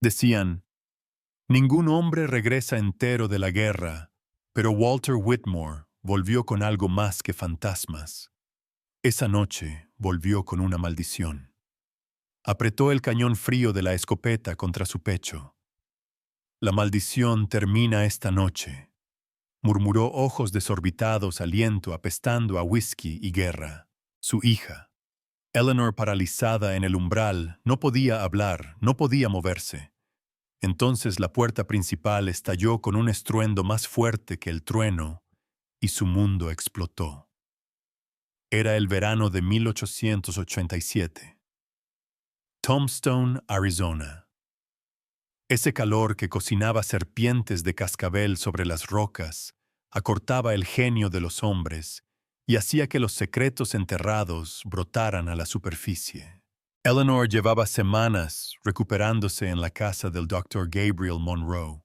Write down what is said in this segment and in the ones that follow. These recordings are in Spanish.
Decían, ningún hombre regresa entero de la guerra, pero Walter Whitmore volvió con algo más que fantasmas. Esa noche volvió con una maldición. Apretó el cañón frío de la escopeta contra su pecho. La maldición termina esta noche, murmuró, ojos desorbitados, aliento apestando a whisky y guerra. Su hija, Eleanor, paralizada en el umbral, no podía hablar, no podía moverse. Entonces la puerta principal estalló con un estruendo más fuerte que el trueno y su mundo explotó. Era el verano de 1887. Tombstone, Arizona. Ese calor que cocinaba serpientes de cascabel sobre las rocas acortaba el genio de los hombres y hacía que los secretos enterrados brotaran a la superficie. Eleanor llevaba semanas recuperándose en la casa del Dr. Gabriel Monroe,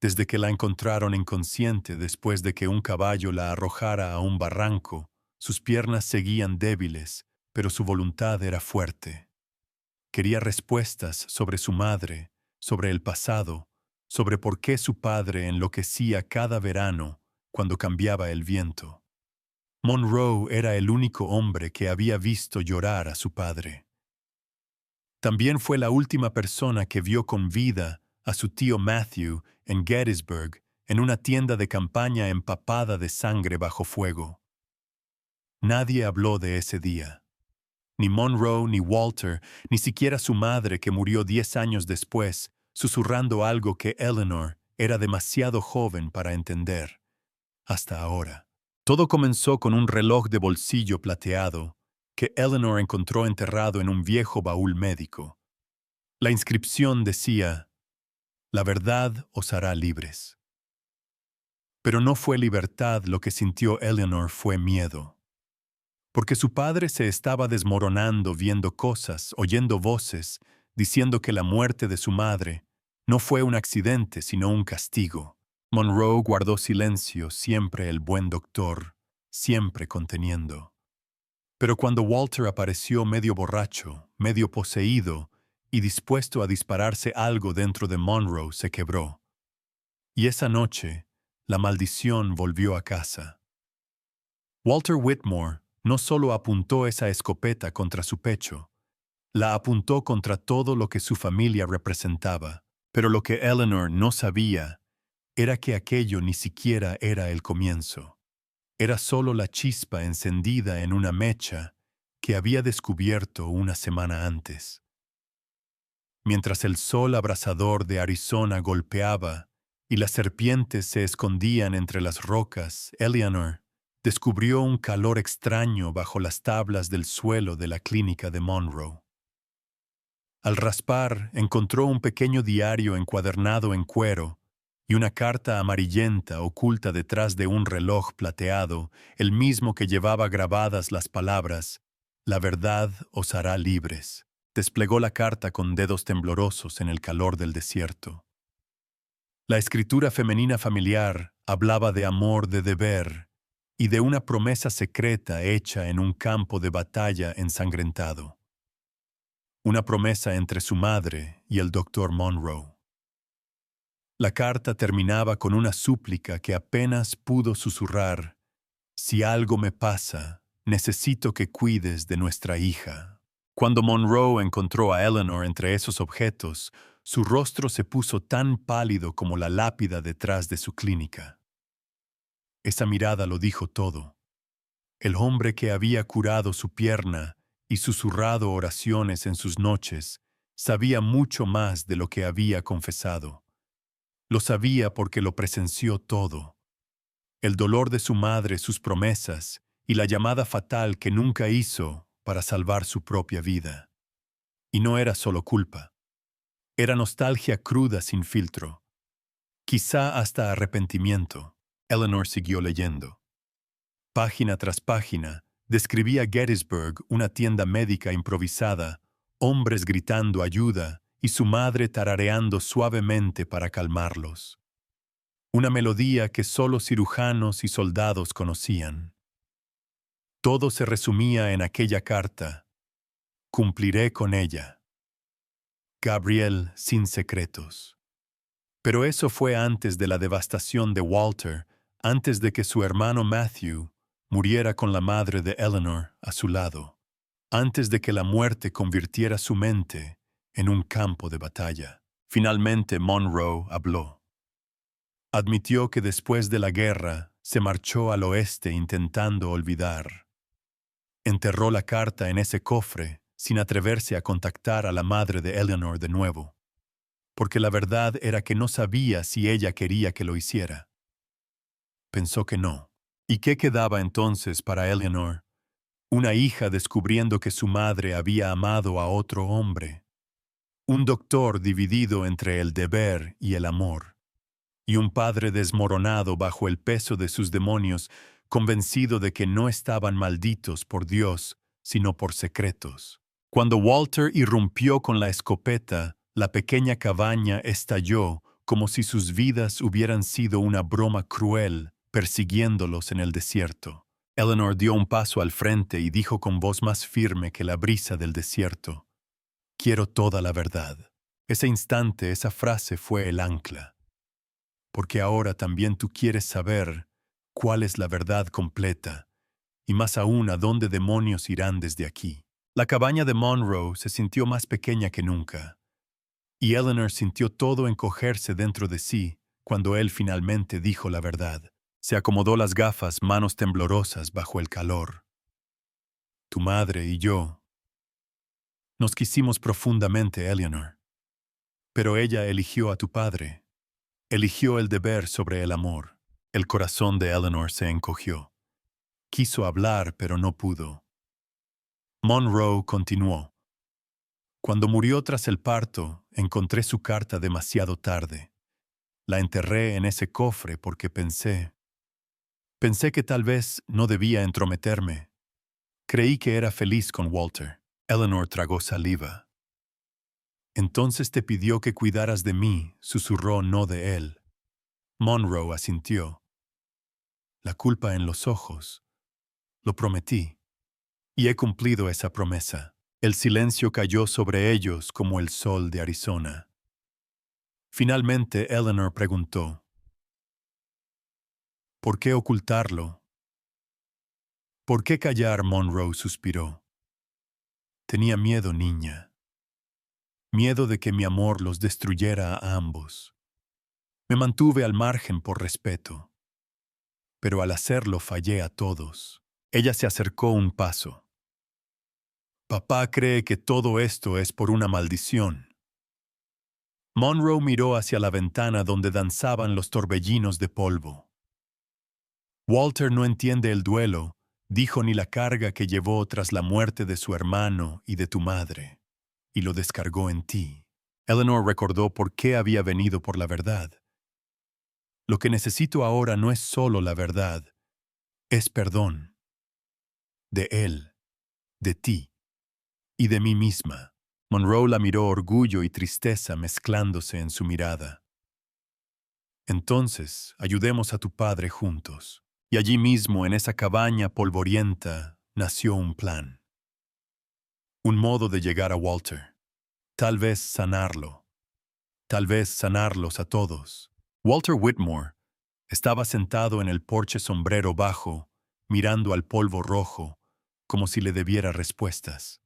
desde que la encontraron inconsciente después de que un caballo la arrojara a un barranco. Sus piernas seguían débiles, pero su voluntad era fuerte. Quería respuestas sobre su madre, sobre el pasado, sobre por qué su padre enloquecía cada verano cuando cambiaba el viento. Monroe era el único hombre que había visto llorar a su padre. También fue la última persona que vio con vida a su tío Matthew en Gettysburg, en una tienda de campaña empapada de sangre bajo fuego. Nadie habló de ese día. Ni Monroe, ni Walter, ni siquiera su madre, que murió 10 años después, susurrando algo que Eleanor era demasiado joven para entender. Hasta ahora. Todo comenzó con un reloj de bolsillo plateado que Eleanor encontró enterrado en un viejo baúl médico. La inscripción decía, «La verdad os hará libres». Pero no fue libertad lo que sintió Eleanor, fue miedo. Porque su padre se estaba desmoronando viendo cosas, oyendo voces, diciendo que la muerte de su madre no fue un accidente, sino un castigo. Monroe guardó silencio, siempre el buen doctor, siempre conteniendo. Pero cuando Walter apareció medio borracho, medio poseído y dispuesto a dispararse algo dentro de Monroe, se quebró. Y esa noche, la maldición volvió a casa. Walter Whitmore no solo apuntó esa escopeta contra su pecho, la apuntó contra todo lo que su familia representaba, pero lo que Eleanor no sabía era que aquello ni siquiera era el comienzo. Era solo la chispa encendida en una mecha que había descubierto una semana antes. Mientras el sol abrasador de Arizona golpeaba y las serpientes se escondían entre las rocas, Eleanor descubrió un calor extraño bajo las tablas del suelo de la clínica de Monroe. Al raspar, encontró un pequeño diario encuadernado en cuero y una carta amarillenta oculta detrás de un reloj plateado, el mismo que llevaba grabadas las palabras, «La verdad os hará libres». Desplegó la carta con dedos temblorosos en el calor del desierto. La escritura femenina familiar hablaba de amor, de deber y de una promesa secreta hecha en un campo de batalla ensangrentado. Una promesa entre su madre y el doctor Monroe. La carta terminaba con una súplica que apenas pudo susurrar: «Si algo me pasa, necesito que cuides de nuestra hija». Cuando Monroe encontró a Eleanor entre esos objetos, su rostro se puso tan pálido como la lápida detrás de su clínica. Esa mirada lo dijo todo. El hombre que había curado su pierna y susurrado oraciones en sus noches sabía mucho más de lo que había confesado. Lo sabía porque lo presenció todo. El dolor de su madre, sus promesas y la llamada fatal que nunca hizo para salvar su propia vida. Y no era solo culpa. Era nostalgia cruda sin filtro. Quizá hasta arrepentimiento. Eleanor siguió leyendo. Página tras página, describía Gettysburg, una tienda médica improvisada, hombres gritando ayuda y su madre tarareando suavemente para calmarlos. Una melodía que solo cirujanos y soldados conocían. Todo se resumía en aquella carta: «Cumpliré con ella». Gabrielle sin secretos. Pero eso fue antes de la devastación de Walter, antes de que su hermano Matthew muriera con la madre de Eleanor a su lado, antes de que la muerte convirtiera su mente en un campo de batalla. Finalmente Monroe habló. Admitió que después de la guerra se marchó al oeste intentando olvidar. Enterró la carta en ese cofre sin atreverse a contactar a la madre de Eleanor de nuevo, porque la verdad era que no sabía si ella quería que lo hiciera. Pensó que no. ¿Y qué quedaba entonces para Eleanor? Una hija descubriendo que su madre había amado a otro hombre. Un doctor dividido entre el deber y el amor. Y un padre desmoronado bajo el peso de sus demonios, convencido de que no estaban malditos por Dios, sino por secretos. Cuando Walter irrumpió con la escopeta, la pequeña cabaña estalló como si sus vidas hubieran sido una broma cruel, persiguiéndolos en el desierto. Eleanor dio un paso al frente y dijo con voz más firme que la brisa del desierto: «Quiero toda la verdad». Ese instante, esa frase fue el ancla. Porque ahora también tú quieres saber cuál es la verdad completa, y más aún a dónde demonios irán desde aquí. La cabaña de Monroe se sintió más pequeña que nunca, y Eleanor sintió todo encogerse dentro de sí cuando él finalmente dijo la verdad. Se acomodó las gafas, manos temblorosas bajo el calor. Tu madre y yo nos quisimos profundamente, Eleanor, pero ella eligió a tu padre. Eligió el deber sobre el amor. El corazón de Eleanor se encogió. Quiso hablar, pero no pudo. Monroe continuó. Cuando murió tras el parto, encontré su carta demasiado tarde. La enterré en ese cofre porque pensé que tal vez no debía entrometerme. Creí que era feliz con Walter. Eleanor tragó saliva. Entonces te pidió que cuidaras de mí, susurró, no de él. Monroe asintió. La culpa en los ojos. Lo prometí. Y he cumplido esa promesa. El silencio cayó sobre ellos como el sol de Arizona. Finalmente Eleanor preguntó: ¿por qué ocultarlo? ¿Por qué callar? Monroe suspiró. Tenía miedo, niña. Miedo de que mi amor los destruyera a ambos. Me mantuve al margen por respeto. Pero al hacerlo fallé a todos. Ella se acercó un paso. Papá cree que todo esto es por una maldición. Monroe miró hacia la ventana donde danzaban los torbellinos de polvo. Walter no entiende el duelo, dijo, ni la carga que llevó tras la muerte de su hermano y de tu madre, y lo descargó en ti. Eleanor recordó por qué había venido por la verdad. Lo que necesito ahora no es solo la verdad, es perdón. De él, de ti y de mí misma. Monroe la miró, orgullo y tristeza mezclándose en su mirada. Entonces, ayudemos a tu padre juntos. Y allí mismo, en esa cabaña polvorienta, nació un plan. Un modo de llegar a Walter. Tal vez sanarlo. Tal vez sanarlos a todos. Walter Whitmore estaba sentado en el porche sombrero bajo, mirando al polvo rojo, como si le debiera respuestas.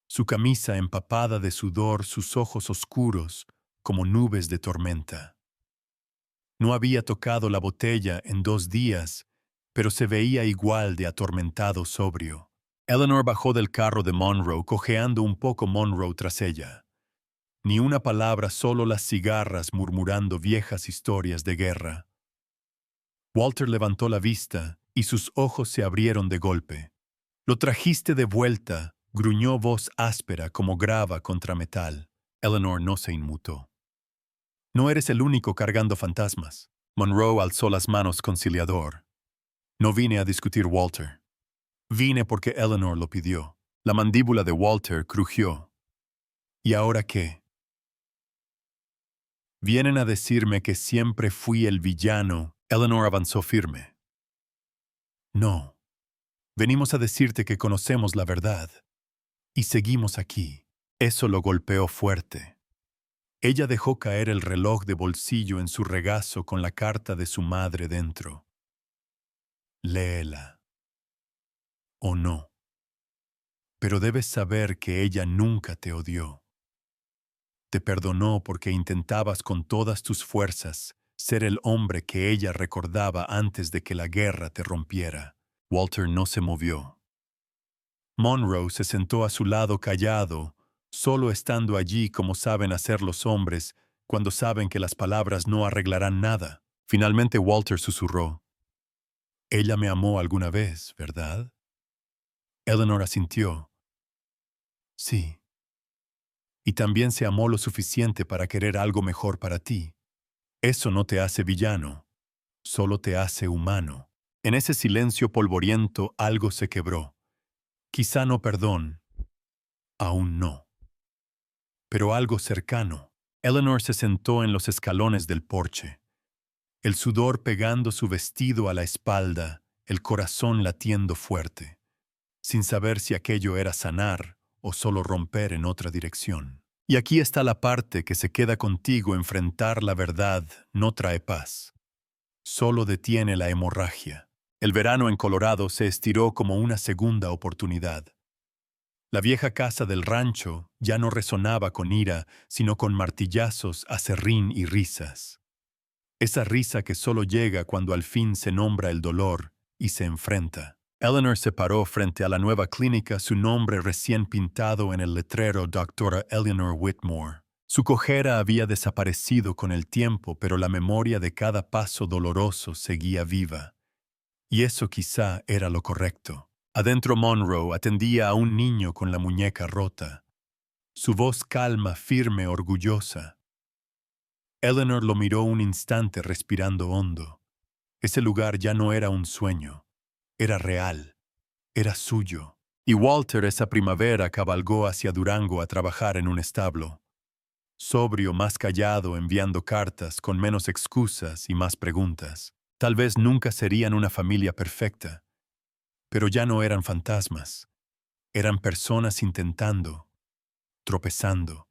Su camisa empapada de sudor, sus ojos oscuros, como nubes de tormenta. No había tocado la botella en 2 días, pero se veía igual de atormentado sobrio. Eleanor bajó del carro de Monroe, cojeando un poco Monroe tras ella. Ni una palabra, solo las cigarras murmurando viejas historias de guerra. Walter levantó la vista y sus ojos se abrieron de golpe. Lo trajiste de vuelta, gruñó voz áspera como grava contra metal. Eleanor no se inmutó. No eres el único cargando fantasmas. Monroe alzó las manos conciliador. No vine a discutir, Walter. Vine porque Eleanor lo pidió. La mandíbula de Walter crujió. ¿Y ahora qué? Vienen a decirme que siempre fui el villano. Eleanor avanzó firme. No. Venimos a decirte que conocemos la verdad. Y seguimos aquí. Eso lo golpeó fuerte. Ella dejó caer el reloj de bolsillo en su regazo con la carta de su madre dentro. Léela. O no. Pero debes saber que ella nunca te odió. Te perdonó porque intentabas con todas tus fuerzas ser el hombre que ella recordaba antes de que la guerra te rompiera. Walter no se movió. Monroe se sentó a su lado callado, solo estando allí como saben hacer los hombres cuando saben que las palabras no arreglarán nada. Finalmente Walter susurró. Ella me amó alguna vez, ¿verdad? Eleanor asintió. Sí. Y también se amó lo suficiente para querer algo mejor para ti. Eso no te hace villano, solo te hace humano. En ese silencio polvoriento algo se quebró. Quizá no perdón, aún no. Pero algo cercano. Eleanor se sentó en los escalones del porche, el sudor pegando su vestido a la espalda, el corazón latiendo fuerte, sin saber si aquello era sanar o solo romper en otra dirección. Y aquí está la parte que se queda contigo: enfrentar la verdad no trae paz. Solo detiene la hemorragia. El verano en Colorado se estiró como una segunda oportunidad. La vieja casa del rancho ya no resonaba con ira, sino con martillazos, aserrín y risas. Esa risa que solo llega cuando al fin se nombra el dolor y se enfrenta. Eleanor se paró frente a la nueva clínica, su nombre recién pintado en el letrero Dra. Eleanor Whitmore. Su cojera había desaparecido con el tiempo, pero la memoria de cada paso doloroso seguía viva. Y eso quizá era lo correcto. Adentro Monroe atendía a un niño con la muñeca rota. Su voz calma, firme, orgullosa. Eleanor lo miró un instante respirando hondo. Ese lugar ya no era un sueño. Era real. Era suyo. Y Walter esa primavera cabalgó hacia Durango a trabajar en un establo. Sobrio, más callado, enviando cartas, con menos excusas y más preguntas. Tal vez nunca serían una familia perfecta. Pero ya no eran fantasmas. Eran personas intentando, tropezando,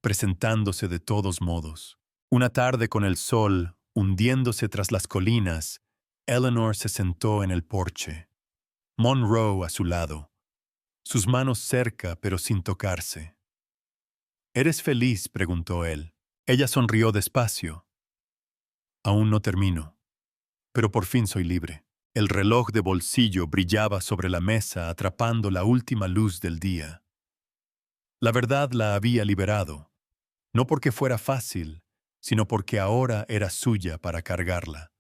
presentándose de todos modos. Una tarde con el sol hundiéndose tras las colinas, Eleanor se sentó en el porche. Monroe a su lado, sus manos cerca pero sin tocarse. ¿Eres feliz?, preguntó él. Ella sonrió despacio. Aún no termino, pero por fin soy libre. El reloj de bolsillo brillaba sobre la mesa atrapando la última luz del día. La verdad la había liberado, no porque fuera fácil, sino porque ahora era suya para cargarla.